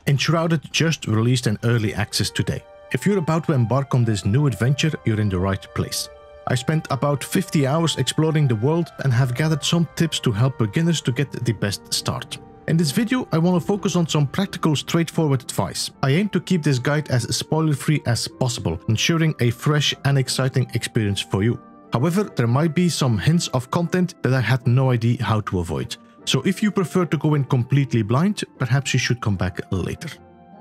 Enshrouded just released an early access today. If you're about to embark on this new adventure, you're in the right place. I spent about 50 hours exploring the world and have gathered some tips to help beginners to get the best start. In this video, I want to focus on some practical, straightforward advice. I aim to keep this guide as spoiler-free as possible, ensuring a fresh and exciting experience for you. However, there might be some hints of content that I had no idea how to avoid. So if you prefer to go in completely blind, perhaps you should come back later.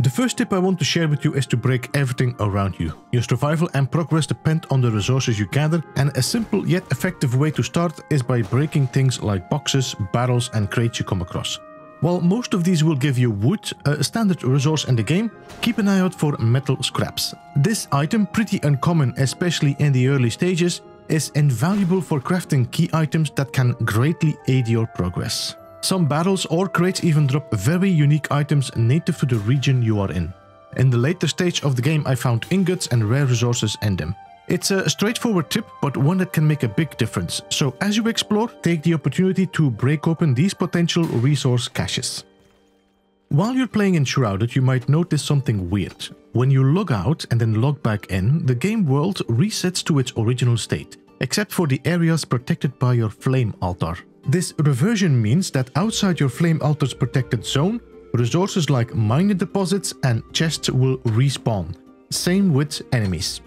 The first tip I want to share with you is to break everything around you. Your survival and progress depend on the resources you gather, and a simple yet effective way to start is by breaking things like boxes, barrels and crates you come across. While most of these will give you wood, a standard resource in the game, keep an eye out for metal scraps. This item, pretty uncommon especially in the early stages, is invaluable for crafting key items that can greatly aid your progress. Some barrels or crates even drop very unique items native to the region you are in. In the later stage of the game, I found ingots and rare resources in them. It's a straightforward tip, but one that can make a big difference. So as you explore, take the opportunity to break open these potential resource caches. While you're playing Enshrouded, you might notice something weird. When you log out and then log back in, the game world resets to its original state, except for the areas protected by your flame altar. This reversion means that outside your flame altar's protected zone, resources like mining deposits and chests will respawn. Same with enemies.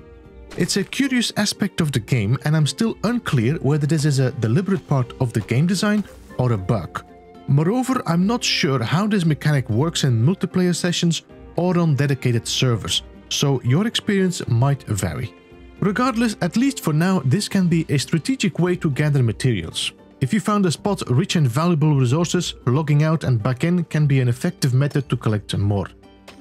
It's a curious aspect of the game, and I'm still unclear whether this is a deliberate part of the game design or a bug. Moreover, I'm not sure how this mechanic works in multiplayer sessions or on dedicated servers, so your experience might vary. Regardless, at least for now, this can be a strategic way to gather materials. If you found a spot rich in valuable resources, logging out and back in can be an effective method to collect more.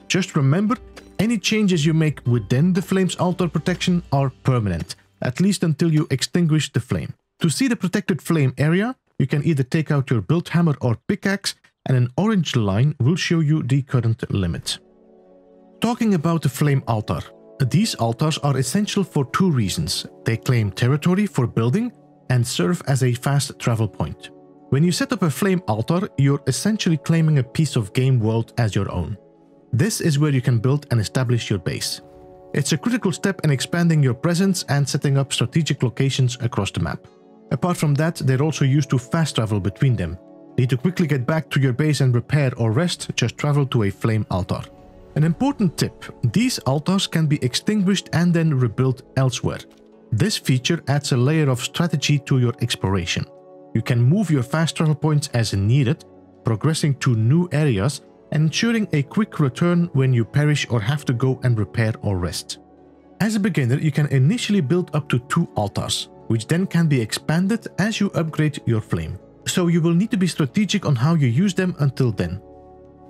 Just remember, any changes you make within the flame's altar protection are permanent, at least until you extinguish the flame. To see the protected flame area, you can either take out your build hammer or pickaxe, and an orange line will show you the current limit. Talking about the flame altar. These altars are essential for two reasons. They claim territory for building and serve as a fast travel point. When you set up a flame altar, you're essentially claiming a piece of game world as your own. This is where you can build and establish your base. It's a critical step in expanding your presence and setting up strategic locations across the map. Apart from that, they're also used to fast travel between them. Need to quickly get back to your base and repair or rest, just travel to a flame altar. An important tip, these altars can be extinguished and then rebuilt elsewhere. This feature adds a layer of strategy to your exploration. You can move your fast travel points as needed, progressing to new areas and ensuring a quick return when you perish or have to go and repair or rest. As a beginner, you can initially build up to 2 altars, which then can be expanded as you upgrade your flame. So you will need to be strategic on how you use them until then.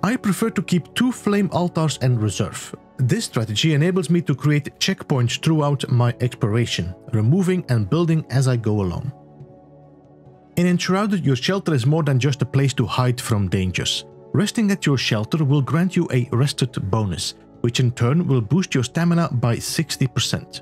I prefer to keep 2 flame altars in reserve. This strategy enables me to create checkpoints throughout my exploration, removing and building as I go along. In Enshrouded, your shelter is more than just a place to hide from dangers. Resting at your shelter will grant you a rested bonus, which in turn will boost your stamina by 60%.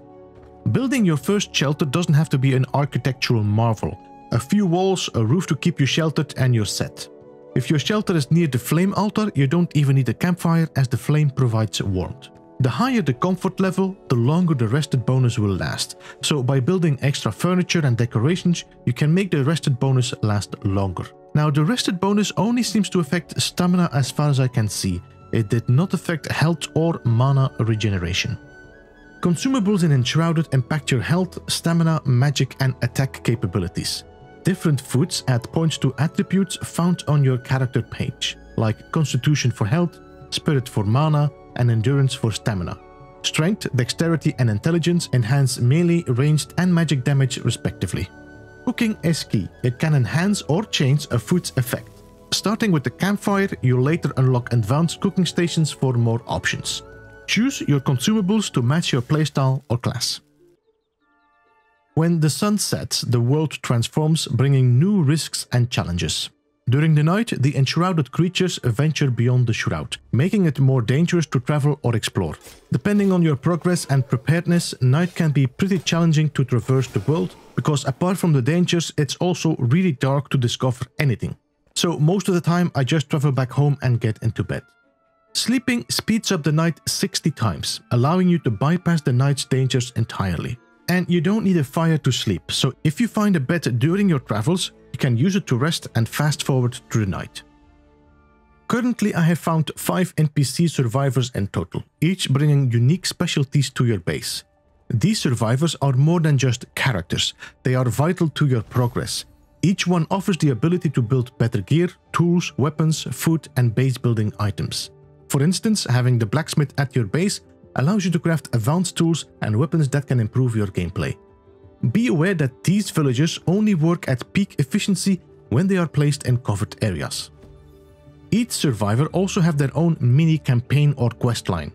Building your first shelter doesn't have to be an architectural marvel. A few walls, a roof to keep you sheltered, and you're set. If your shelter is near the flame altar, you don't even need a campfire, as the flame provides warmth. The higher the comfort level, the longer the rested bonus will last. So by building extra furniture and decorations, you can make the rested bonus last longer. Now, the rested bonus only seems to affect stamina as far as I can see. It did not affect health or mana regeneration. Consumables in Enshrouded impact your health, stamina, magic and attack capabilities. Different foods add points to attributes found on your character page, like Constitution for health, Spirit for mana, and Endurance for stamina. Strength, Dexterity and Intelligence enhance melee, ranged and magic damage respectively. Cooking is key. It can enhance or change a food's effect. Starting with the campfire, you'll later unlock advanced cooking stations for more options. Choose your consumables to match your playstyle or class. When the sun sets, the world transforms, bringing new risks and challenges. During the night, the enshrouded creatures venture beyond the shroud, making it more dangerous to travel or explore. Depending on your progress and preparedness, night can be pretty challenging to traverse the world, because apart from the dangers, it's also really dark to discover anything. So most of the time I just travel back home and get into bed. Sleeping speeds up the night 60 times, allowing you to bypass the night's dangers entirely. And you don't need a fire to sleep, so if you find a bed during your travels, you can use it to rest and fast forward through the night. Currently, I have found 5 NPC survivors in total, each bringing unique specialties to your base. These survivors are more than just characters, they are vital to your progress. Each one offers the ability to build better gear, tools, weapons, food, and base building items. For instance, having the blacksmith at your base allows you to craft advanced tools and weapons that can improve your gameplay. Be aware that these villagers only work at peak efficiency when they are placed in covered areas. Each survivor also have their own mini campaign or quest line.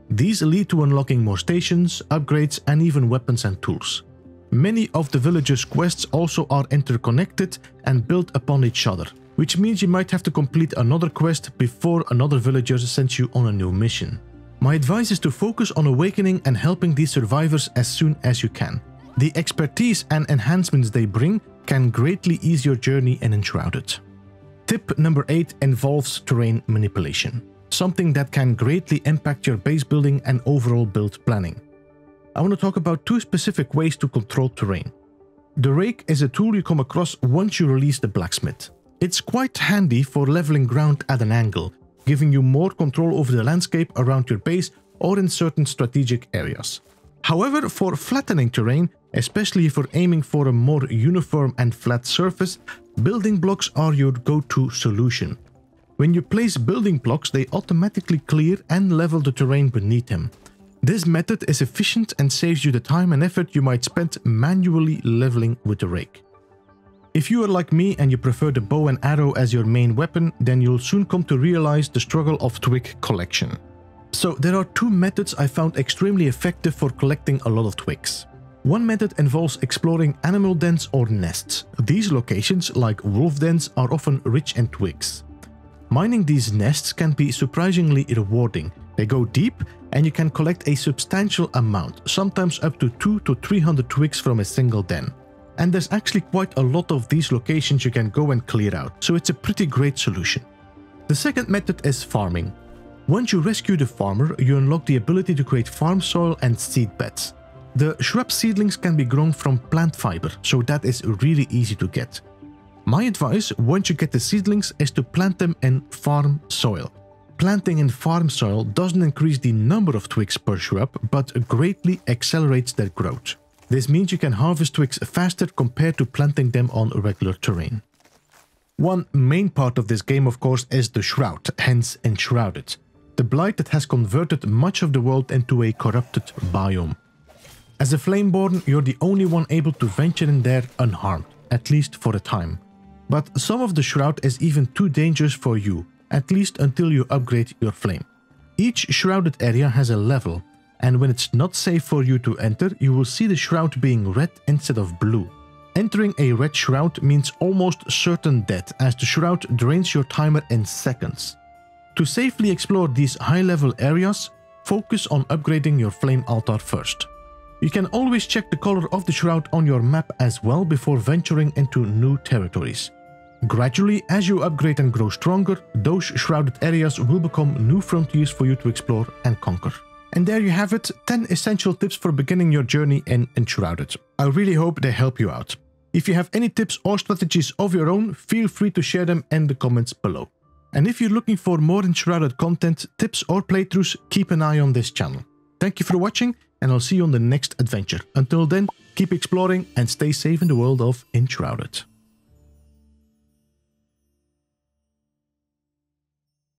These lead to unlocking more stations, upgrades, and even weapons and tools. Many of the villagers' quests also are interconnected and built upon each other, which means you might have to complete another quest before another villager sends you on a new mission. My advice is to focus on awakening and helping these survivors as soon as you can. The expertise and enhancements they bring can greatly ease your journey in Enshrouded. Tip number 8 involves terrain manipulation, something that can greatly impact your base building and overall build planning. I want to talk about 2 specific ways to control terrain. The rake is a tool you come across once you release the blacksmith. It's quite handy for leveling ground at an angle, giving you more control over the landscape around your base or in certain strategic areas. However, for flattening terrain, especially if you're aiming for a more uniform and flat surface, building blocks are your go-to solution. When you place building blocks, they automatically clear and level the terrain beneath them. This method is efficient and saves you the time and effort you might spend manually leveling with the rake. If you are like me and you prefer the bow and arrow as your main weapon, then you'll soon come to realize the struggle of twig collection. So there are 2 methods I found extremely effective for collecting a lot of twigs. One method involves exploring animal dens or nests. These locations, like wolf dens, are often rich in twigs. Mining these nests can be surprisingly rewarding. They go deep and you can collect a substantial amount, sometimes up to 200 to 300 twigs from a single den. And there's actually quite a lot of these locations you can go and clear out, so it's a pretty great solution. The second method is farming. Once you rescue the farmer, you unlock the ability to create farm soil and seed beds. The shrub seedlings can be grown from plant fiber, so that is really easy to get. My advice, once you get the seedlings, is to plant them in farm soil. Planting in farm soil doesn't increase the number of twigs per shrub, but greatly accelerates their growth. This means you can harvest twigs faster compared to planting them on regular terrain. One main part of this game, of course, is the Shroud, hence Enshrouded, the blight that has converted much of the world into a corrupted biome. As a Flameborn, you're the only one able to venture in there unharmed, at least for a time. But some of the Shroud is even too dangerous for you, at least until you upgrade your flame. Each shrouded area has a level, and when it's not safe for you to enter, you will see the shroud being red instead of blue. Entering a red shroud means almost certain death, as the shroud drains your timer in seconds. To safely explore these high-level areas, focus on upgrading your flame altar first. You can always check the color of the shroud on your map as well before venturing into new territories. Gradually, as you upgrade and grow stronger, those shrouded areas will become new frontiers for you to explore and conquer. And there you have it, 10 essential tips for beginning your journey in Enshrouded. I really hope they help you out. If you have any tips or strategies of your own, feel free to share them in the comments below. And if you're looking for more Enshrouded content, tips or playthroughs, keep an eye on this channel. Thank you for watching, and I'll see you on the next adventure. Until then, keep exploring and stay safe in the world of Enshrouded.